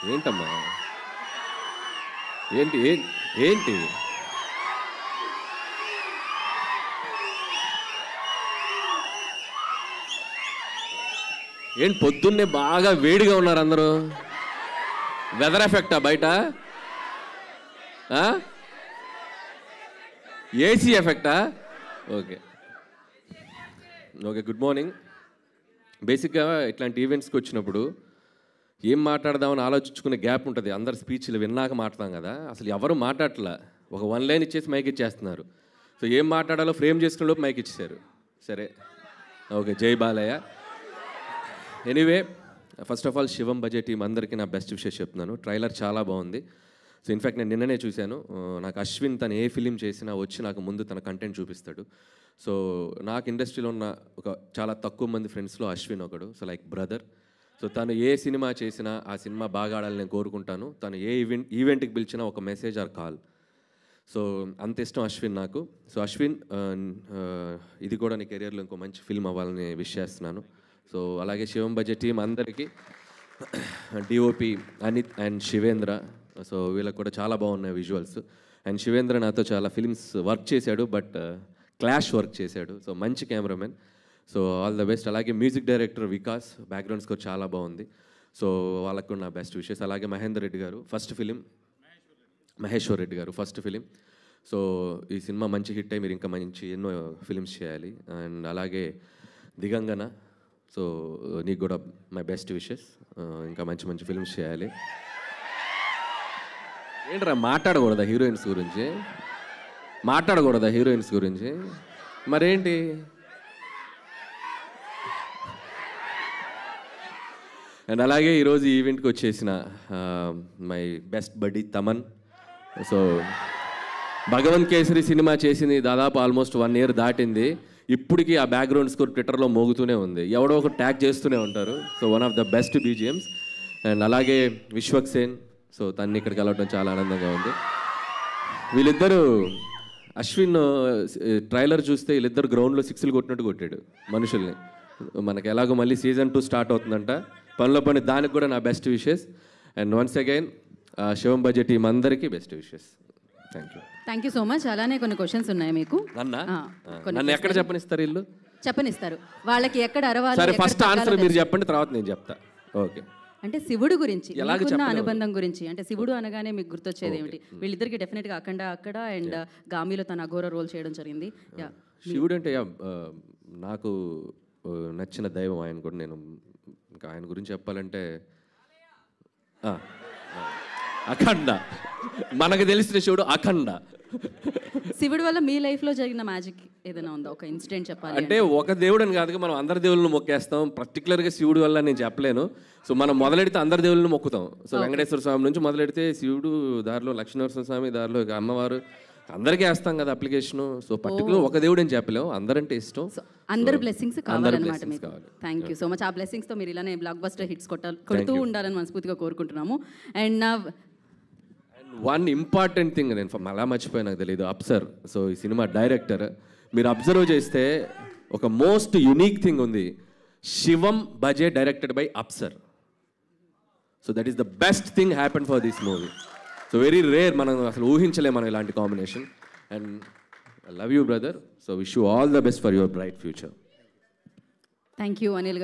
ఏంటమ్మా ఏంటి ఏంటి ఏంటి పొద్దున్నే బాగా వేడిగా ఉన్నారు అందరూ. వెదర్ ఎఫెక్టా బయట? ఏసీ ఎఫెక్టా? Okay okay. Good morning. బేసిక్గా ఇట్లాంటి ఈవెంట్స్కి వచ్చినప్పుడు ఏం మాట్లాడదామని ఆలోచించుకునే గ్యాప్ ఉంటుంది. అందరు స్పీచ్లు విన్నాక మాట్లాడతాం కదా, అసలు ఎవరు మాట్లాడట్లా. ఒక 1 లైన్ ఇచ్చేసి మైక్ ఇచ్చేస్తున్నారు. సో ఏం మాట్లాడాలో ఫ్రేమ్ చేసుకునే లోపు మైక్ ఇచ్చేసారు. సరే ఓకే, జై Balayya. Anyway, first of all Shivam Baje team అందరికీ నా బెస్ట్ విషెస్ చెప్తున్నాను. ట్రైలర్ చాలా బాగుంది. సో ఇన్ఫ్యాక్ట్ నేను నిన్ననే చూశాను. నాకు అశ్విన్ తను ఏ ఫిలిం చేసినా వచ్చి నాకు ముందు తన కంటెంట్ చూపిస్తాడు. సో నాకు ఇండస్ట్రీలో ఉన్న ఒక చాలా తక్కువ మంది ఫ్రెండ్స్లో అశ్విన్ ఒకడు. So like brother. సో తను ఏ సినిమా చేసినా ఆ సినిమా బాగా ఆడాలని నేను కోరుకుంటాను. తను ఏ ఈవెంట్కి పిలిచినా ఒక మెసేజ్ ఆర్ కాల్. సో అంత ఇష్టం అశ్విన్ నాకు. సో అశ్విన్, ఇది కూడా నీ కెరియర్లో ఇంకో మంచి ఫిల్మ్ అవ్వాలని విష్ చేస్తున్నాను. సో అలాగే శివం బజే టీం అందరికీ, DOP Anith and Shivendra. So వీళ్ళకి కూడా చాలా బాగున్నాయి విజువల్స్. అండ్ శివేంద్ర నాతో చాలా ఫిల్మ్స్ వర్క్ చేశాడు, బట్ క్లాష్ వర్క్ చేశాడు. సో మంచి cameraman. So all the best. అలాగే music director Vikas, background score చాలా బాగుంది. సో వాళ్ళకు కూడా నా బెస్ట్ విషెస్. అలాగే మహేందర్ రెడ్డి గారు ఫస్ట్ ఫిలిం, మహేశ్వర్ రెడ్డి గారు ఫస్ట్ ఫిలిం. సో ఈ సినిమా మంచి హిట్ అయ్యి మీరు ఇంకా మంచి ఎన్నో ఫిలిమ్స్ చేయాలి. అండ్ అలాగే దిగంగన, సో నీకు కూడా మై బెస్ట్ విషెస్. ఇంకా మంచి మంచి ఫిలిమ్స్ చేయాలి. ఏంట్రా మాట్లాడకూడదా హీరోయిన్స్ గురించి? మాట్లాడకూడదా హీరోయిన్స్ గురించి? మరేంటి? అండ్ అలాగే ఈరోజు ఈ ఈవెంట్కి వచ్చేసిన మై బెస్ట్ బడ్డీ తమన్. సో భగవంత్ కేసరి సినిమా చేసింది దాదాపు ఆల్మోస్ట్ 1 year దాటింది. ఇప్పటికీ ఆ బ్యాక్గ్రౌండ్ స్కోర్ ట్విట్టర్లో మోగుతూనే ఉంది. ఎవడో ఒక ట్యాగ్ చేస్తూనే ఉంటారు. So one of the best BGMs. And అలాగే విశ్వక్ సేన్. సో తన్ని ఇక్కడికి వెళ్ళటం చాలా ఆనందంగా ఉంది. వీళ్ళిద్దరూ, అశ్విన్ ట్రైలర్ చూస్తే వీళ్ళిద్దరు గ్రౌండ్లో 6లు కొట్టినట్టు కొట్టాడు మనుషుల్ని. మనకి ఎలాగో మళ్ళీ సీజన్ 2 స్టార్ట్ అవుతుందంట. పనిలో పని దానికి కూడా నా best wishes. And once again Shivam Baje team అందరికీ best wishes. Thank you so much. అలానే కొన్ని క్వశ్చన్స్ ఉన్నాయి మీకు. నన్ను ఎక్కడ చెప్పనిస్తారు? ఇల్లు చెప్పనిస్తారు. వాళ్ళకి ఎక్కడ అరవాలి? సరే, ఫస్ట్ ఆన్సర్ మీరు చెప్పండి, తర్వాత నేను చెప్తా. ఓకే. అంటే శివుడు గురించి, మీకున్న అనుబంధం గురించి. అంటే శివుడు అనగానే మీకు గుర్తొచ్చేది ఏమిటి? వీళ్ళిద్దరికి డెఫినెట్గా అఖండ అక్కడ అండ్ గామిలో తన అఘోర రోల్ చేయడం జరిగింది. శివుడు అంటే నాకు నచ్చిన దైవం ఆయన కూడా. నేను ఇంకా ఆయన గురించి చెప్పాలంటే అఖండ. మనకు తెలిసిన శివుడు అఖండ. శివుడు వల్ల మీ లైఫ్లో జరిగిన మ్యాజిక్ ఏదైనా ఉందా? ఒక ఇన్సిడెంట్ చెప్పాలి అంటే. ఒక దేవుడు అని కాదుగా, మనం అందరి దేవుళ్ళని మొక్కేస్తాం. పర్టికులర్గా శివుడు వల్ల నేను చెప్పలేను. సో మనం మొదలెడితే అందరి దేవుళ్ళని మొక్కుతాం. సో వెంకటేశ్వర స్వామి నుంచి మొదలెడితే శివుడు, దారిలో లక్ష్మీనరసింహ స్వామి, దారిలో అమ్మవారు, అందరికీ వేస్తాం కదా అప్లికేషన్. సో పర్టికులర్ ఒక దేవుడు అని చెప్పలేము, అందరంటే ఇష్టం. అందరు బ్లెస్సింగ్స్ కావాలన్నమాట మీకు. Thank you so much. ఆ బ్లెస్సింగ్స్తో మీరు ఇలానే బ్లాక్ బస్టర్ హిట్స్ కొడుతూ ఉండాలని మనస్ఫూర్తిగా కోరుకుంటున్నాము. అండ్ వన్ ఇంపార్టెంట్ థింగ్ నేను మళ్ళా మర్చిపోయి, నాకు తెలియదు, అప్సర్. సో ఈ సినిమా డైరెక్టర్ మీరు అబ్జర్వ్ చేస్తే ఒక మోస్ట్ యునిక్ థింగ్ ఉంది. శివం బజే డైరెక్టెడ్ బై అప్సర్. So that is the best thing happen for this movie. So very rare, మనం అసలు ఊహించలేము మనం ఇలాంటి combination. And I love you brother. So wish you all the best for your bright future. Thank you Anil.